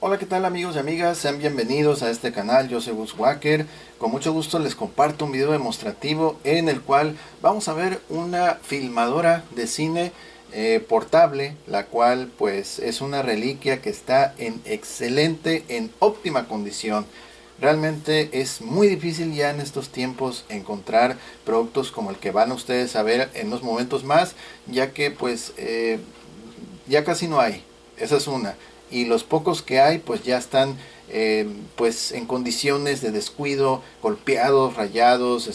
Hola, ¿qué tal amigos y amigas? Sean bienvenidos a este canal. Yo soy Gus Walker. Con mucho gusto les comparto un video demostrativo en el cual vamos a ver una filmadora de cine portable, la cual pues es una reliquia que está en excelente, en óptima condición. Realmente es muy difícil ya en estos tiempos encontrar productos como el que van ustedes a ver en unos momentos más, ya que pues ya casi no hay. Esa es una. Y los pocos que hay pues ya están pues en condiciones de descuido, golpeados, rayados,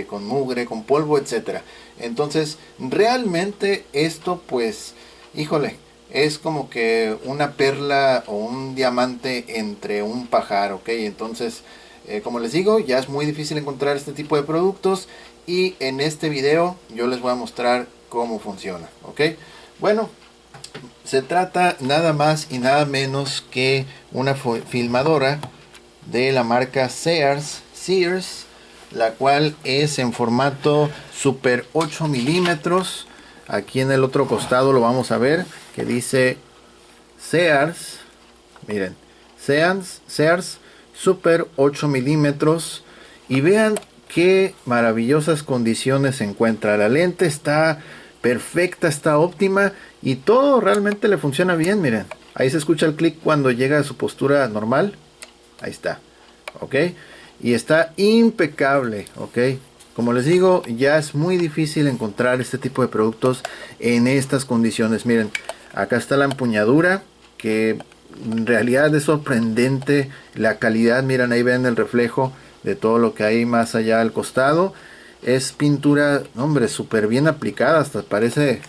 con mugre, con polvo, etcétera. Entonces realmente esto pues, híjole, es como que una perla o un diamante entre un pajar, ok. Entonces como les digo, ya es muy difícil encontrar este tipo de productos y en este video yo les voy a mostrar cómo funciona, ok. Bueno, se trata nada más y nada menos que una filmadora de la marca Sears, la cual es en formato Super 8 milímetros. Aquí en el otro costado lo vamos a ver que dice Sears. Miren, Sears Super 8 milímetros. Y vean qué maravillosas condiciones se encuentra. La lente está perfecta, está óptima y todo realmente le funciona bien. Miren, ahí se escucha el clic cuando llega a su postura normal. Ahí está, ok, y está impecable, ok. Como les digo, ya es muy difícil encontrar este tipo de productos en estas condiciones. Miren, acá está la empuñadura, que en realidad es sorprendente la calidad. Miren, ahí ven el reflejo de todo lo que hay más allá al costado. Es pintura, hombre, súper bien aplicada, hasta parece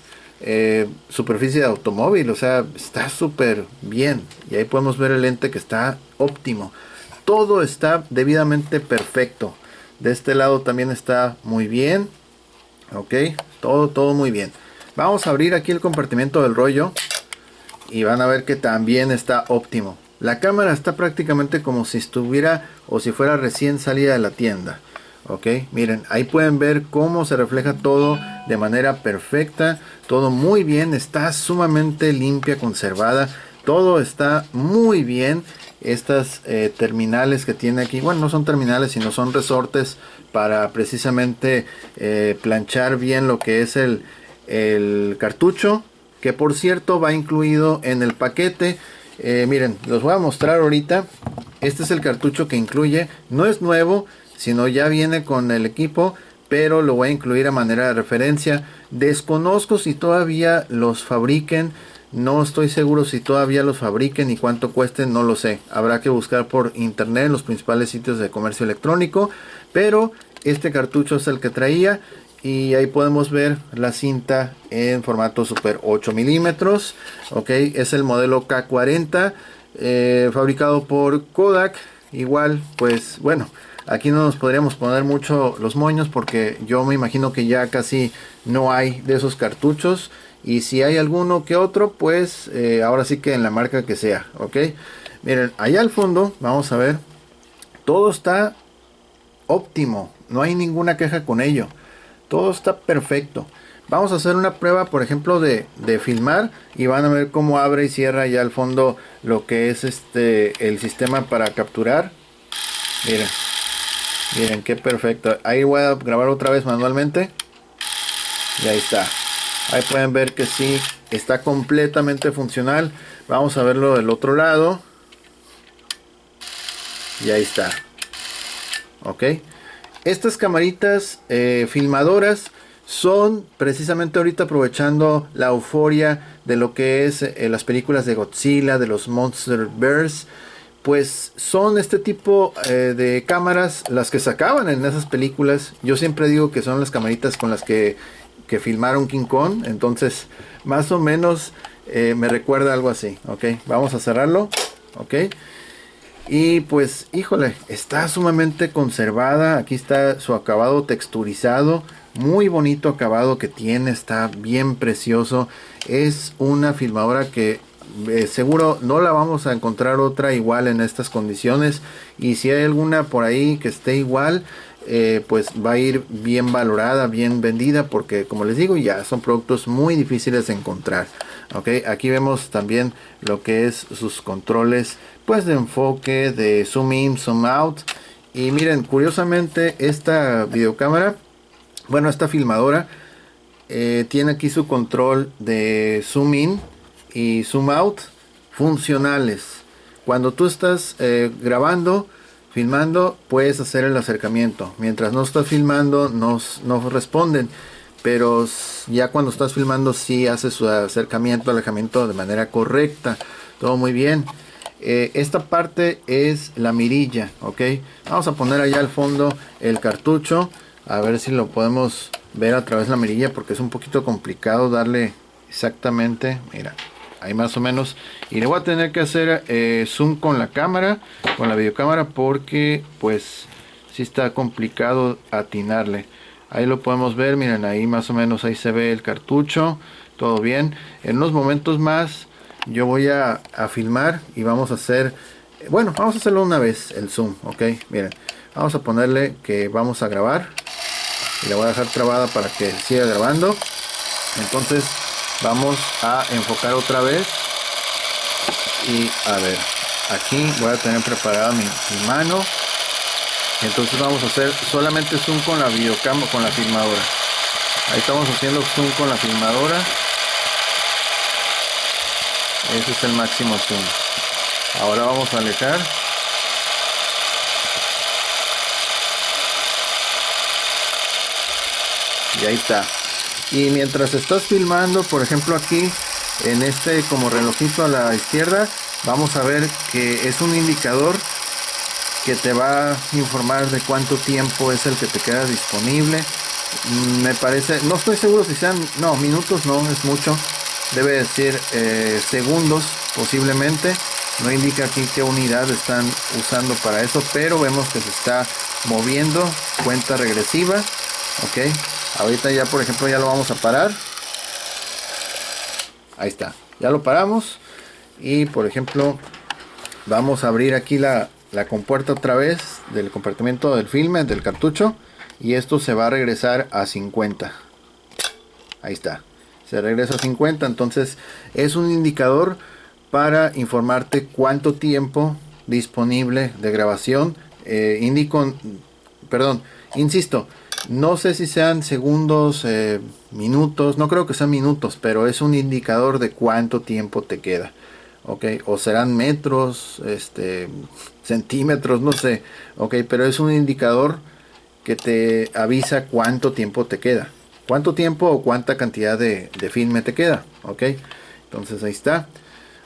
superficie de automóvil, o sea, está súper bien. Y ahí podemos ver el lente que está óptimo. Todo está debidamente perfecto. De este lado también está muy bien, ok, todo muy bien. Vamos a abrir aquí el compartimento del rollo y van a ver que también está óptimo. La cámara está prácticamente como si estuviera o si fuera recién salida de la tienda. Ok, miren, ahí pueden ver cómo se refleja todo de manera perfecta. Todo muy bien, está sumamente limpia, conservada. Todo está muy bien. Estas terminales que tiene aquí, bueno, no son terminales sino son resortes para precisamente planchar bien lo que es el cartucho, que por cierto va incluido en el paquete. Miren, los voy a mostrar ahorita. Este es el cartucho que incluye, no es nuevo, sino ya viene con el equipo, pero lo voy a incluir a manera de referencia. Desconozco si todavía los fabriquen, no estoy seguro si todavía los fabriquen y cuánto cuesten, no lo sé. Habrá que buscar por internet en los principales sitios de comercio electrónico, pero este cartucho es el que traía. Y ahí podemos ver la cinta en formato Super 8 milímetros. Ok, es el modelo K40, fabricado por Kodak. Igual, pues bueno, aquí no nos podríamos poner mucho los moños porque yo me imagino que ya casi no hay de esos cartuchos. Y si hay alguno que otro, pues ahora sí que en la marca que sea. Ok, miren, allá al fondo, vamos a ver, todo está óptimo, no hay ninguna queja con ello. Todo está perfecto. Vamos a hacer una prueba, por ejemplo, de filmar y van a ver cómo abre y cierra ya al fondo lo que es el sistema para capturar. Miren, miren qué perfecto. Ahí voy a grabar otra vez manualmente. Y ahí está. Ahí pueden ver que sí, está completamente funcional. Vamos a verlo del otro lado. Y ahí está. Ok. Estas camaritas filmadoras son precisamente ahorita aprovechando la euforia de lo que es las películas de Godzilla, de los Monsterverse. Pues son este tipo de cámaras las que sacaban en esas películas. Yo siempre digo que son las camaritas con las que filmaron King Kong. Entonces más o menos me recuerda algo así. Ok, vamos a cerrarlo. Ok. Y pues, híjole, está sumamente conservada. Aquí está su acabado texturizado. Muy bonito acabado que tiene. Está bien precioso. Es una filmadora que seguro no la vamos a encontrar otra igual en estas condiciones. Y si hay alguna por ahí que esté igual, pues va a ir bien valorada, bien vendida. Porque como les digo, ya son productos muy difíciles de encontrar. Ok, aquí vemos también lo que es sus controles pues de enfoque, de zoom in, zoom out. Y miren, curiosamente esta videocámara, bueno, esta filmadora tiene aquí su control de zoom in y zoom out funcionales. Cuando tú estás grabando, filmando, puedes hacer el acercamiento. Mientras no estás filmando, no responden. Pero ya cuando estás filmando, sí hace su acercamiento, alejamiento de manera correcta. Todo muy bien. Esta parte es la mirilla, ok. Vamos a poner allá al fondo el cartucho, a ver si lo podemos ver a través de la mirilla, porque es un poquito complicado darle exactamente. Mira, ahí más o menos. Y le voy a tener que hacer zoom con la cámara, con la videocámara, porque pues sí está complicado atinarle. Ahí lo podemos ver, miren, ahí más o menos ahí se ve el cartucho, todo bien. En unos momentos más yo voy a filmar y vamos a hacer, bueno, vamos a hacerlo una vez el zoom, ok. Miren, vamos a ponerle que vamos a grabar y la voy a dejar trabada para que siga grabando. Entonces vamos a enfocar otra vez y a ver, aquí voy a tener preparada mi mano. Entonces vamos a hacer solamente zoom con la videocámara, con la filmadora. Ahí estamos haciendo zoom con la filmadora. Ese es el máximo zoom. Ahora vamos a alejar. Y ahí está. Y mientras estás filmando, por ejemplo aquí, en este como relojito a la izquierda, vamos a ver que es un indicador que te va a informar de cuánto tiempo es el que te queda disponible. Me parece, no estoy seguro si sean, no, minutos no, es mucho. Debe decir segundos posiblemente. No indica aquí qué unidad están usando para eso, pero vemos que se está moviendo, cuenta regresiva. Ok, ahorita ya por ejemplo ya lo vamos a parar. Ahí está, ya lo paramos. Y por ejemplo vamos a abrir aquí la compuerta otra vez del compartimento del filme, del cartucho, y esto se va a regresar a 50. Ahí está, se regresa a 50. Entonces es un indicador para informarte cuánto tiempo disponible de grabación. Insisto, no sé si sean segundos, minutos, no creo que sean minutos, pero es un indicador de cuánto tiempo te queda. Ok, o serán metros, centímetros, no sé. Ok, pero es un indicador que te avisa cuánto tiempo te queda. Cuánto tiempo o cuánta cantidad de filme te queda. Ok, entonces ahí está.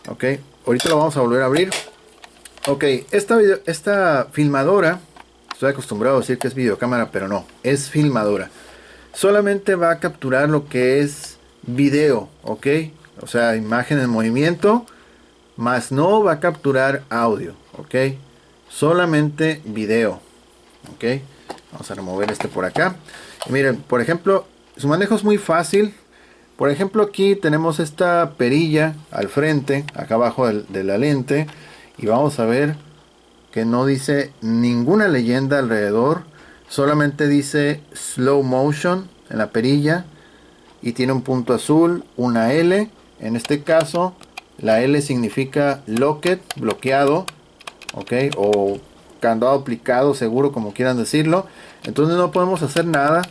Ok, ahorita lo vamos a volver a abrir. Ok, esta filmadora, estoy acostumbrado a decir que es videocámara, pero no, es filmadora. Solamente va a capturar lo que es video, ok, o sea, imagen en movimiento, más no va a capturar audio, ok, solamente video, ok. Vamos a remover este por acá. Y miren, por ejemplo, su manejo es muy fácil. Por ejemplo, aquí tenemos esta perilla al frente, acá abajo de la lente, y vamos a ver que no dice ninguna leyenda alrededor, solamente dice slow motion en la perilla y tiene un punto azul, una L. En este caso la L significa locked, bloqueado, ok, o candado aplicado, seguro, como quieran decirlo. Entonces no podemos hacer nada,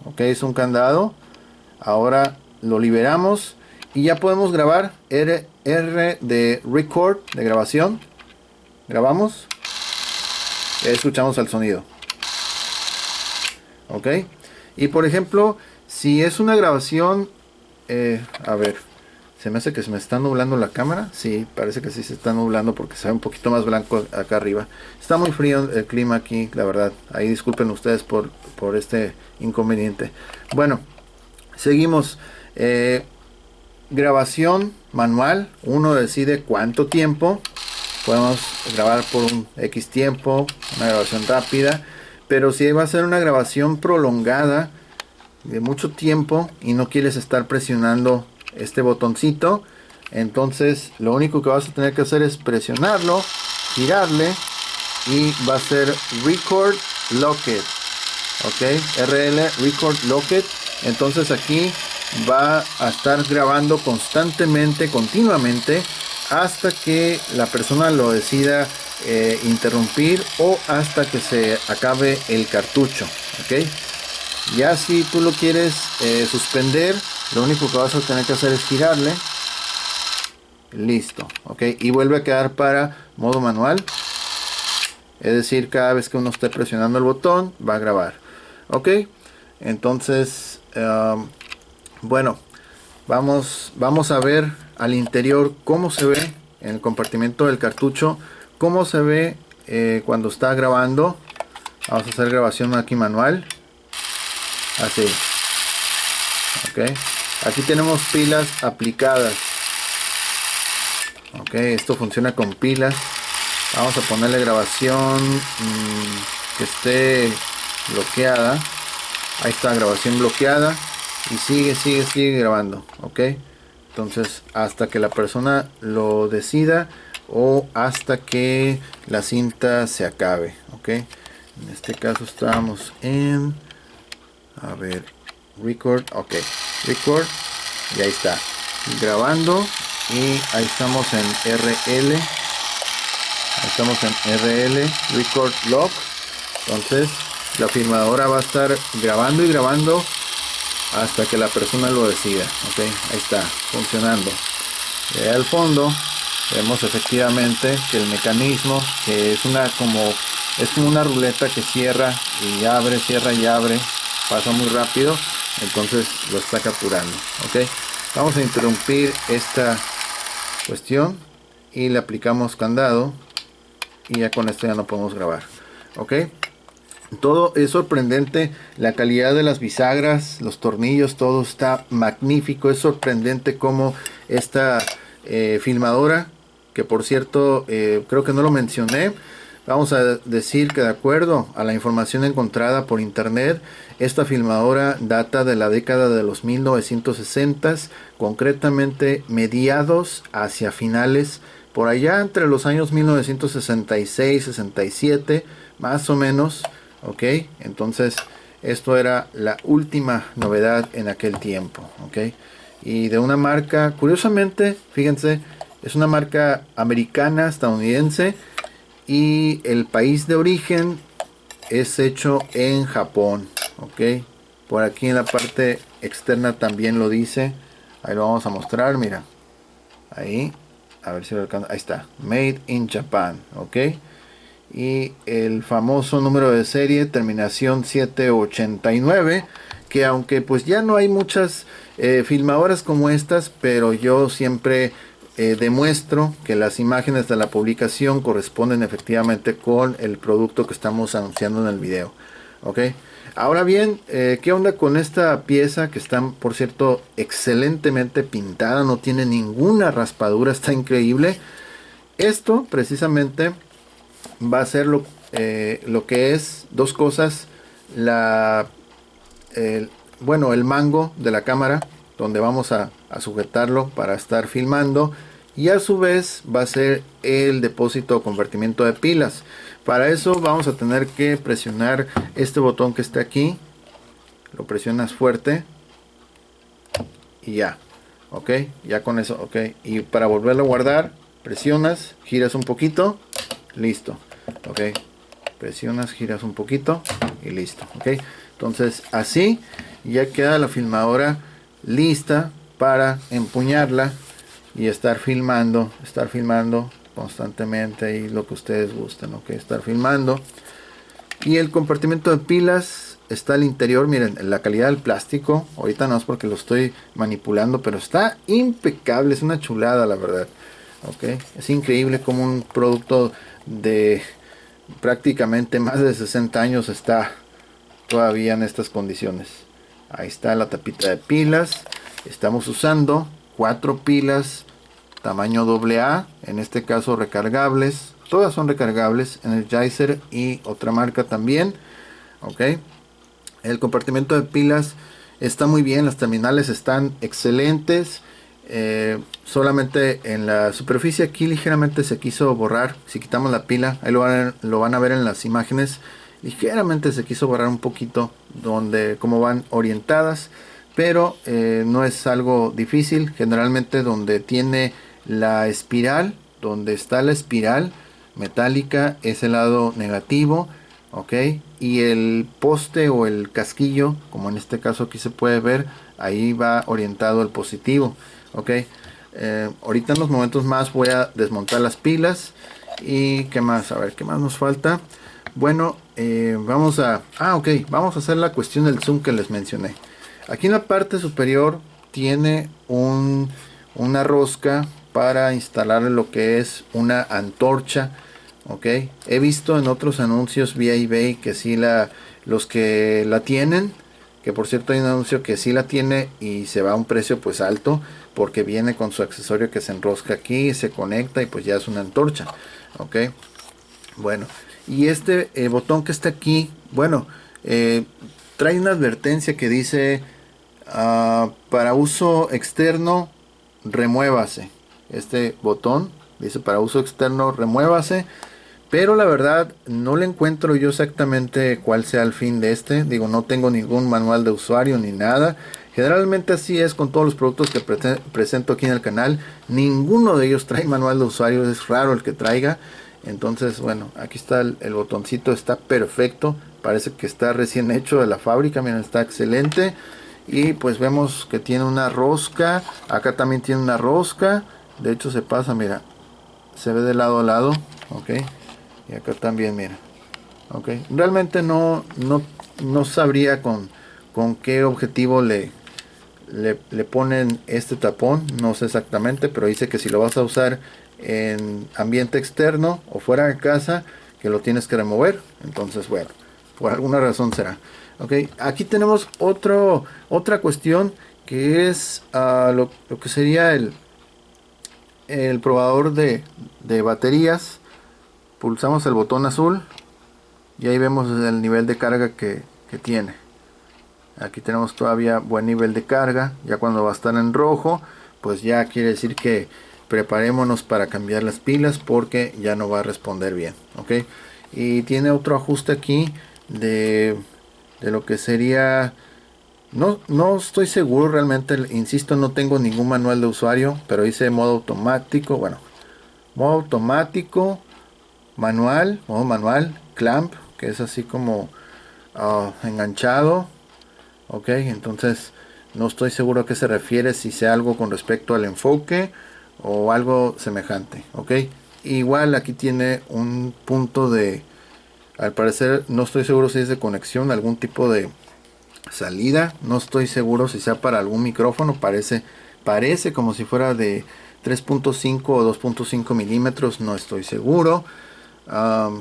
ok, es un candado. Ahora lo liberamos y ya podemos grabar. R de record, de grabación. Grabamos, escuchamos el sonido, ok. Y por ejemplo, si es una grabación, a ver, se me hace que se me está nublando la cámara. Sí, parece que sí se está nublando porque se ve un poquito más blanco acá arriba. Está muy frío el clima aquí, la verdad. Ahí disculpen ustedes por este inconveniente. Bueno, seguimos. Grabación manual. Uno decide cuánto tiempo. Podemos grabar por un X tiempo, una grabación rápida. Pero si va a ser una grabación prolongada de mucho tiempo y no quieres estar presionando este botoncito, entonces lo único que vas a tener que hacer es presionarlo, girarle y va a ser Record Locked, ok, RL Record Locked. Entonces aquí va a estar grabando constantemente, continuamente, hasta que la persona lo decida interrumpir o hasta que se acabe el cartucho, ¿ok? Ya si tú lo quieres suspender, lo único que vas a tener que hacer es girarle. Listo, ok, y vuelve a quedar para modo manual. Es decir, cada vez que uno esté presionando el botón va a grabar. Ok, entonces bueno, vamos a ver al interior cómo se ve en el compartimento del cartucho, cómo se ve cuando está grabando. Vamos a hacer grabación aquí manual, así. Ok, aquí tenemos pilas aplicadas. Ok, esto funciona con pilas. Vamos a ponerle grabación que esté bloqueada. Ahí está, grabación bloqueada. Y sigue grabando. Ok, entonces hasta que la persona lo decida o hasta que la cinta se acabe. Ok, en este caso estamos en, a ver, record. Ok, record, y ahí está grabando. Y ahí estamos en RL. Estamos en RL, Record Lock. Entonces la filmadora va a estar grabando y grabando hasta que la persona lo decida. Ok, ahí está funcionando. Y al fondo vemos efectivamente que el mecanismo, que es como una ruleta que cierra y abre, cierra y abre, pasa muy rápido, entonces lo está capturando. Ok, vamos a interrumpir esta cuestión y le aplicamos candado y ya con esto ya no podemos grabar. Ok, todo es sorprendente, la calidad de las bisagras, los tornillos, todo está magnífico. Es sorprendente cómo esta filmadora, que por cierto creo que no lo mencioné, vamos a decir que de acuerdo a la información encontrada por internet, esta filmadora data de la década de los 1960s, concretamente mediados hacia finales, por allá entre los años 1966-67 más o menos. Ok, entonces esto era la última novedad en aquel tiempo. Ok, y de una marca, curiosamente, fíjense, es una marca americana, estadounidense, y el país de origen es hecho en Japón. Ok, por aquí en la parte externa también lo dice. Ahí lo vamos a mostrar, mira, ahí, a ver si lo alcanza. Ahí está, Made in Japan. Ok, y el famoso número de serie, terminación 789, que aunque pues ya no hay muchas filmadoras como estas, pero yo siempre demuestro que las imágenes de la publicación corresponden efectivamente con el producto que estamos anunciando en el video. Ok, ahora bien, ¿qué onda con esta pieza que está, por cierto, excelentemente pintada? No tiene ninguna raspadura, está increíble. Esto precisamente va a ser lo que es dos cosas: bueno, el mango de la cámara, donde vamos a sujetarlo para estar filmando, y a su vez va a ser el depósito o convertimiento de pilas. Para eso vamos a tener que presionar este botón que está aquí, lo presionas fuerte y ya. Ok, ya con eso. Ok, y para volverlo a guardar, presionas, giras un poquito, listo. Ok, presionas, giras un poquito y listo. Ok, entonces así ya queda la filmadora lista para empuñarla y estar filmando constantemente, y lo que ustedes gusten. Ok, estar filmando. Y el compartimento de pilas está al interior. Miren la calidad del plástico, ahorita no es porque lo estoy manipulando, pero está impecable, es una chulada la verdad. Ok, es increíble como un producto de prácticamente más de 60 años está todavía en estas condiciones. Ahí está la tapita de pilas. Estamos usando 4 pilas tamaño AA, en este caso recargables. Todas son recargables, Energizer y otra marca también. Ok, el compartimento de pilas está muy bien, las terminales están excelentes. Solamente en la superficie aquí ligeramente se quiso borrar. Si quitamos la pila, ahí lo van a ver en las imágenes, ligeramente se quiso borrar un poquito donde cómo van orientadas, pero no es algo difícil. Generalmente donde tiene la espiral, donde está la espiral metálica, es el lado negativo, ok, y el poste o el casquillo, como en este caso aquí se puede ver, ahí va orientado al positivo, ok. Ahorita en los momentos más voy a desmontar las pilas. Y qué más, a ver qué más nos falta. Bueno, vamos a vamos a hacer la cuestión del zoom que les mencioné. Aquí en la parte superior tiene una rosca para instalar lo que es una antorcha, ok. He visto en otros anuncios vía eBay que sí los que la tienen, que por cierto hay un anuncio que sí la tiene y se va a un precio pues alto, porque viene con su accesorio que se enrosca aquí, se conecta y pues ya es una antorcha, ok. Bueno, y este botón que está aquí, bueno, trae una advertencia que dice para uso externo remuévase. Este botón dice para uso externo remuévase, pero la verdad no le encuentro yo exactamente cuál sea el fin de este. Digo, no tengo ningún manual de usuario ni nada. Generalmente así es con todos los productos que presento aquí en el canal. Ninguno de ellos trae manual de usuario, es raro el que traiga. Entonces, bueno, aquí está el botoncito, está perfecto. Parece que está recién hecho de la fábrica, miren, está excelente. Y pues vemos que tiene una rosca. Acá también tiene una rosca. De hecho se pasa, mira, se ve de lado a lado, ok. Y acá también, mira. Ok. Realmente no sabría con qué objetivo le ponen este tapón. No sé exactamente, pero dice que si lo vas a usar en ambiente externo o fuera de casa, que lo tienes que remover. Entonces, bueno, por alguna razón será. Ok. Aquí tenemos otra cuestión que es lo que sería el probador de baterías. Pulsamos el botón azul y ahí vemos el nivel de carga que tiene. Aquí tenemos todavía buen nivel de carga. Ya cuando va a estar en rojo, pues ya quiere decir que preparémonos para cambiar las pilas, porque ya no va a responder bien, ok. Y tiene otro ajuste aquí de lo que sería, no estoy seguro realmente, insisto, no tengo ningún manual de usuario, pero dice modo automático. Bueno, modo automático, modo manual, clamp, que es así como enganchado, ok. Entonces no estoy seguro a qué se refiere, si sea algo con respecto al enfoque o algo semejante, ok. Igual aquí tiene un punto de, al parecer no estoy seguro si es de conexión, algún tipo de salida, no estoy seguro si sea para algún micrófono. Parece como si fuera de 3.5 o 2.5 milímetros, no estoy seguro.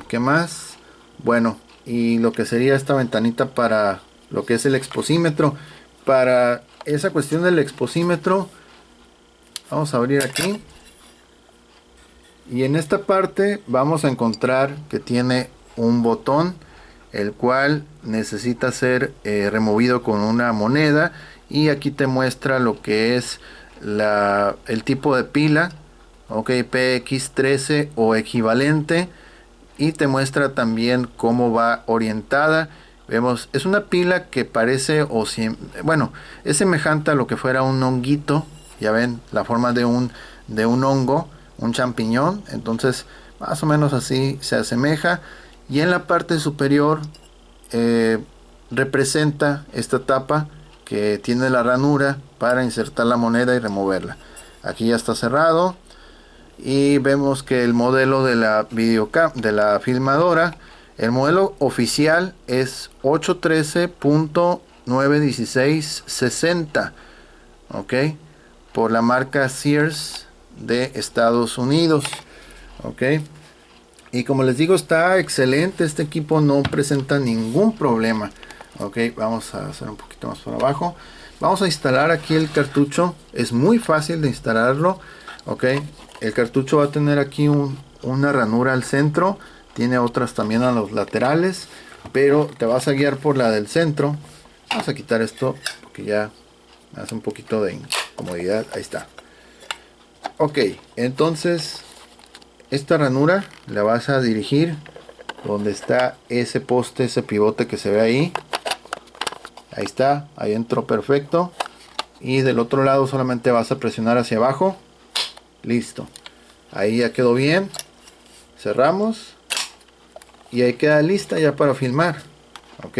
¿Qué más? Bueno, y lo que sería esta ventanita para lo que es el exposímetro. Para esa cuestión del exposímetro, vamos a abrir aquí. Y en esta parte vamos a encontrar que tiene un botón, el cual necesita ser removido con una moneda. Y aquí te muestra lo que es el tipo de pila, ok, PX13 o equivalente. Y te muestra también cómo va orientada. Vemos, es una pila que parece, bueno, es semejante a lo que fuera un honguito. Ya ven la forma de un hongo, un champiñón. Entonces más o menos así se asemeja. Y en la parte superior representa esta tapa que tiene la ranura para insertar la moneda y removerla. Aquí ya está cerrado. Y vemos que el modelo de la de la filmadora, el modelo oficial es 813.91660, ok, por la marca Sears de Estados Unidos, ok. Y como les digo, está excelente, este equipo no presenta ningún problema, ok. Vamos a hacer un poquito más por abajo. Vamos a instalar aquí el cartucho, es muy fácil de instalarlo, ok. El cartucho va a tener aquí una ranura al centro, tiene otras también a los laterales, pero te vas a guiar por la del centro. Vamos a quitar esto porque ya hace un poquito de incomodidad. Ahí está. Ok, entonces esta ranura la vas a dirigir donde está ese poste, ese pivote que se ve ahí. Ahí está, ahí entró perfecto. y del otro lado solamente vas a presionar hacia abajo. Listo, ahí ya quedó bien. Cerramos y ahí queda lista ya para filmar. Ok,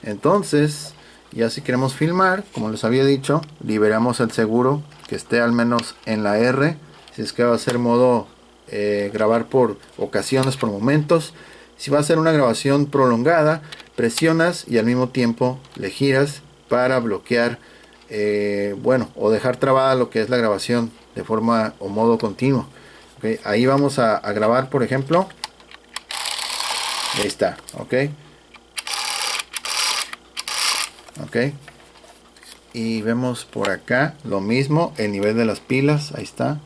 entonces ya si queremos filmar, como les había dicho, liberamos el seguro que esté al menos en la R, si es que va a ser modo grabar por ocasiones, por momentos. Si va a ser una grabación prolongada, presionas y al mismo tiempo le giras para bloquear, bueno, o dejar trabada lo que es la grabación de forma o modo continuo. Okay, ahí vamos a grabar, por ejemplo. Ahí está, ok. Ok, y vemos por acá lo mismo, el nivel de las pilas, ahí está.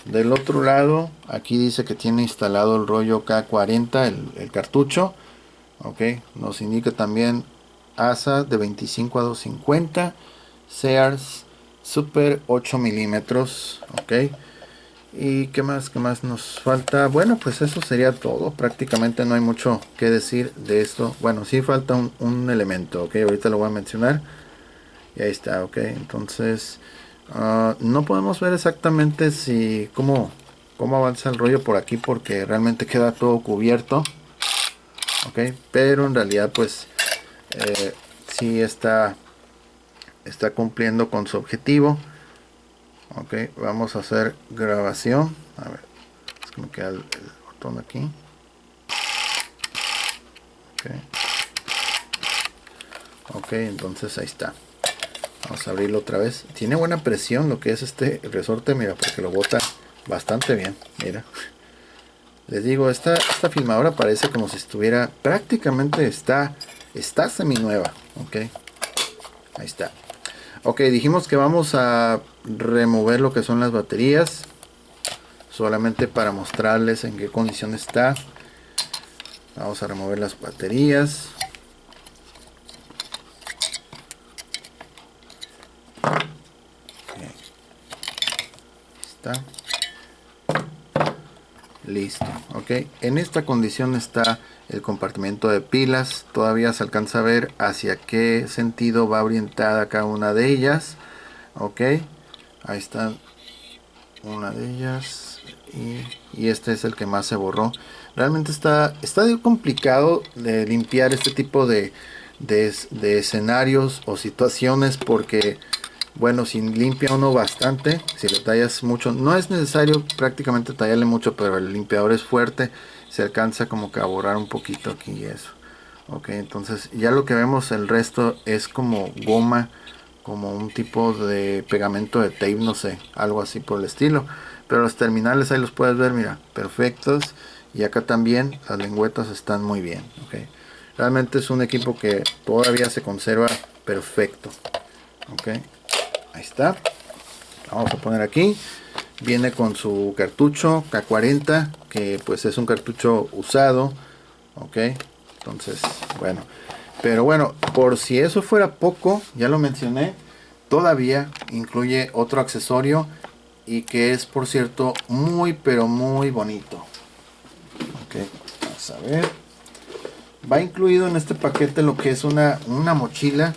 Del otro lado, aquí dice que tiene instalado el rollo K40, el cartucho. Ok, nos indica también ASA de 25 a 250, Sears Super 8 milímetros. Ok, y qué más nos falta. Bueno, pues eso sería todo, prácticamente no hay mucho que decir de esto. Bueno, sí falta un elemento, ok, ahorita lo voy a mencionar. Y ahí está, ok. Entonces, no podemos ver exactamente si cómo avanza el rollo por aquí porque realmente queda todo cubierto. Ok, pero en realidad pues sí está cumpliendo con su objetivo. Ok, vamos a hacer grabación. A ver, es que me queda el botón aquí. Ok, ok, entonces ahí está. Vamos a abrirlo otra vez. Tiene buena presión lo que es este resorte, mira, porque lo bota bastante bien. Mira, les digo, esta filmadora parece como si estuviera, prácticamente está semi nueva. Ok, ahí está. Ok, dijimos que vamos a remover lo que son las baterías, solamente para mostrarles en qué condición está. Vamos a remover las baterías. Okay. Está listo. Ok, en esta condición está el compartimento de pilas. Todavía se alcanza a ver hacia qué sentido va orientada cada una de ellas. Ok, ahí está una de ellas y este es el que más se borró. Realmente está complicado de limpiar este tipo de escenarios o situaciones porque, bueno, si limpia uno bastante, si le tallas mucho, no es necesario prácticamente tallarle mucho, pero el limpiador es fuerte, se alcanza como que a borrar un poquito aquí y eso. Ok, entonces ya lo que vemos el resto es como goma, como un tipo de pegamento de tape, no sé, algo así por el estilo. Pero los terminales ahí los puedes ver, mira, perfectos. Y acá también las lengüetas están muy bien. Okay. Realmente es un equipo que todavía se conserva perfecto. Ok, ahí está. Vamos a poner aquí. Viene con su cartucho K40, que pues es un cartucho usado. Ok, entonces, bueno. Pero bueno, por si eso fuera poco, ya lo mencioné, todavía incluye otro accesorio y que es, por cierto, muy pero muy bonito. Ok, vamos a ver. Va incluido en este paquete lo que es una mochila,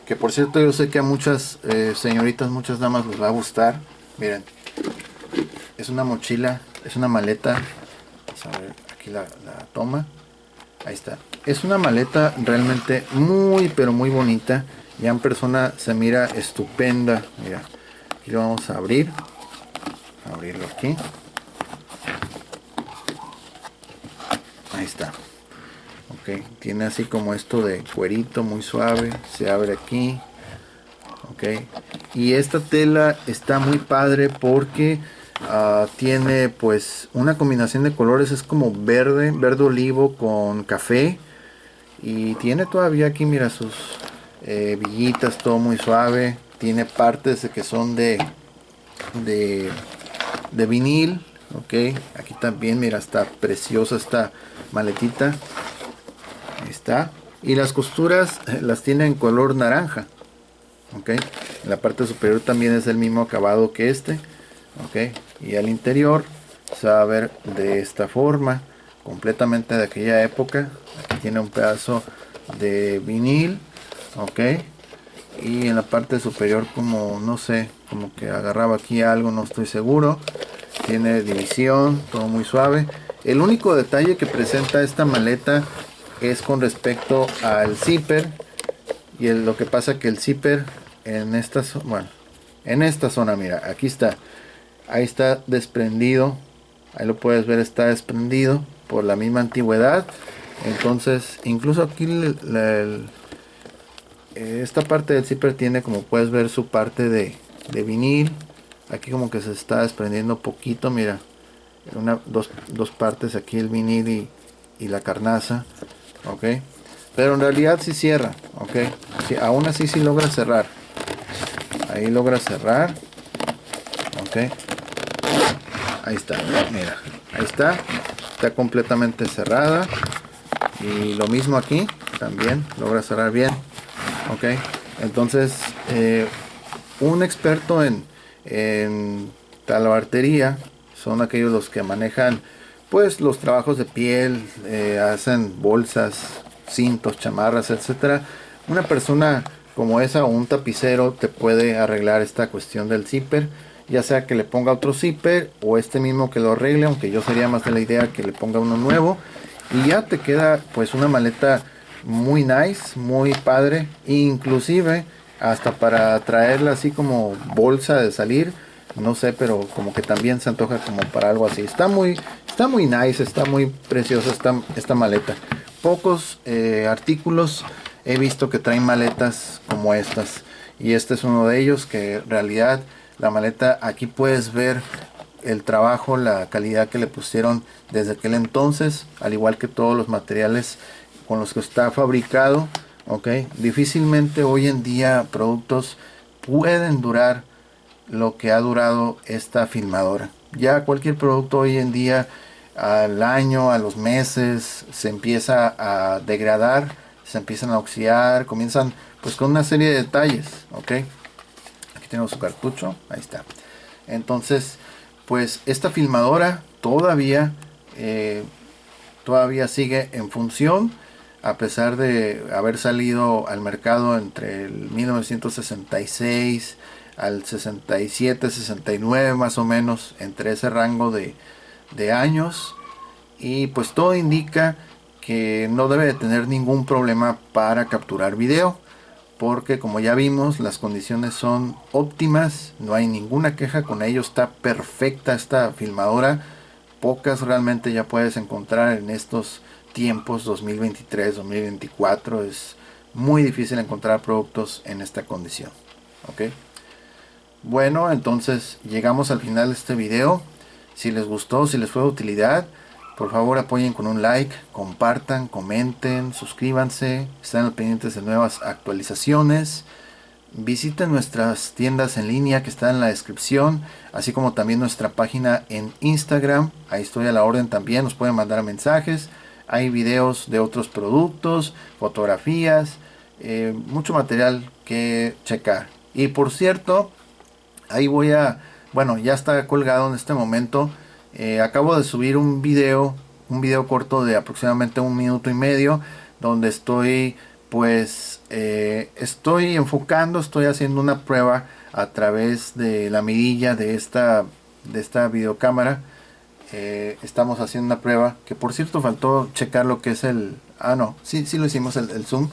que por cierto yo sé que a muchas señoritas, muchas damas les va a gustar. Miren, es una mochila, es una maleta. Vamos a ver, aquí la toma. Ahí está. Es una maleta realmente muy pero muy bonita. Ya en persona se mira estupenda. Mira, aquí lo vamos a abrir. Abrirlo aquí. Ahí está. Ok, tiene así como esto de cuerito muy suave. Se abre aquí. Ok. Y esta tela está muy padre porque tiene pues una combinación de colores. Es como verde olivo con café. Y tiene todavía aquí, mira, sus villitas, todo muy suave. Tiene partes de que son de, de vinil. Ok, aquí también, mira, está preciosa esta maletita. Ahí está. Y las costuras las tiene en color naranja. Ok, en la parte superior también es el mismo acabado que este. Ok, y al interior se va a ver de esta forma, completamente de aquella época. Aquí tiene un pedazo de vinil. Ok, y en la parte superior como no sé, como que agarraba aquí algo, no estoy seguro. Tiene división, todo muy suave. El único detalle que presenta esta maleta es con respecto al zipper, y lo que pasa que el zipper en esta bueno, en esta zona, mira, aquí está, ahí está desprendido, ahí lo puedes ver, está desprendido por la misma antigüedad. Entonces incluso aquí esta parte del zipper tiene, como puedes ver, su parte de vinil. Aquí como que se está desprendiendo poquito, mira, dos partes aquí, el vinil y la carnaza, ok, pero en realidad sí cierra, ok, sí, aún así sí logra cerrar, ahí logra cerrar, ok, ahí está, mira, ahí está completamente cerrada, y lo mismo aquí, también logra cerrar bien, ok. Entonces un experto en talabartería son aquellos los que manejan pues los trabajos de piel, hacen bolsas, cintos, chamarras, etcétera. Una persona como esa o un tapicero te puede arreglar esta cuestión del zipper, ya sea que le ponga otro zipper o este mismo que lo arregle, aunque yo sería más de la idea que le ponga uno nuevo, y ya te queda pues una maleta muy nice, muy padre, inclusive hasta para traerla así como bolsa de salir, no sé, pero como que también se antoja como para algo así. Está muy nice, está muy preciosa esta maleta. Pocos artículos he visto que traen maletas como estas, y este es uno de ellos, que en realidad la maleta, aquí puedes ver el trabajo, la calidad que le pusieron desde aquel entonces, al igual que todos los materiales con los que está fabricado, ok. Difícilmente hoy en día productos pueden durar lo que ha durado esta filmadora. Ya cualquier producto hoy en día, al año, a los meses, se empieza a degradar, se empiezan a oxidar, comienzan pues con una serie de detalles, ok. Aquí tenemos su cartucho, ahí está. Entonces pues esta filmadora todavía sigue en función, a pesar de haber salido al mercado entre el 1966 al 67, 69 más o menos, entre ese rango de años. Y pues todo indica que no debe de tener ningún problema para capturar video, porque como ya vimos, las condiciones son óptimas, no hay ninguna queja con ello, está perfecta esta filmadora. Pocas realmente ya puedes encontrar en estos tiempos 2023, 2024. Es muy difícil encontrar productos en esta condición, ok. Bueno, entonces llegamos al final de este video. Si les gustó, si les fue de utilidad, por favor apoyen con un like, compartan, comenten, suscríbanse, estén al pendientes de nuevas actualizaciones. Visiten nuestras tiendas en línea que están en la descripción, así como también nuestra página en Instagram. Ahí estoy a la orden también, nos pueden mandar mensajes. Hay videos de otros productos, fotografías, mucho material que checar. Y por cierto, ahí bueno, ya está colgado en este momento. Acabo de subir un video corto de aproximadamente 1 minuto y medio, donde estoy pues estoy enfocando, estoy haciendo una prueba a través de la mirilla de esta videocámara. Estamos haciendo una prueba, que por cierto faltó checar lo que es no, sí lo hicimos, el zoom.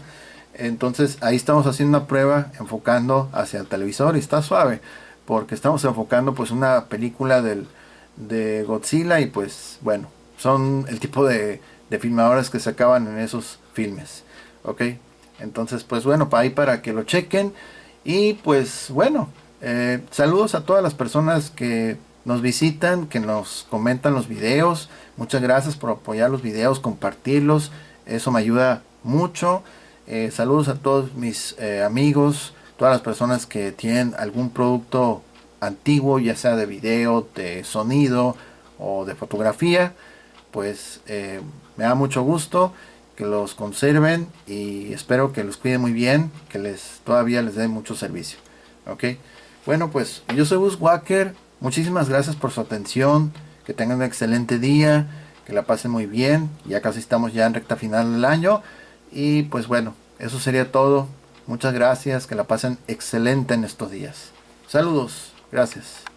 Entonces ahí estamos haciendo una prueba enfocando hacia el televisor, y está suave porque estamos enfocando pues una película de Godzilla, y pues bueno, son el tipo de filmadores que se acaban en esos filmes, ok. Entonces pues bueno, para que lo chequen. Y pues bueno, saludos a todas las personas que nos visitan, que nos comentan los videos. Muchas gracias por apoyar los videos, compartirlos, eso me ayuda mucho. Saludos a todos mis amigos, todas las personas que tienen algún producto antiguo, ya sea de video, de sonido o de fotografía. Pues me da mucho gusto que los conserven, y espero que los cuiden muy bien, que todavía les den mucho servicio, ok. Bueno, pues yo soy Gus Walker, muchísimas gracias por su atención, que tengan un excelente día, que la pasen muy bien, ya casi estamos ya en recta final del año. Y pues bueno, eso sería todo. Muchas gracias, que la pasen excelente en estos días. Saludos, gracias.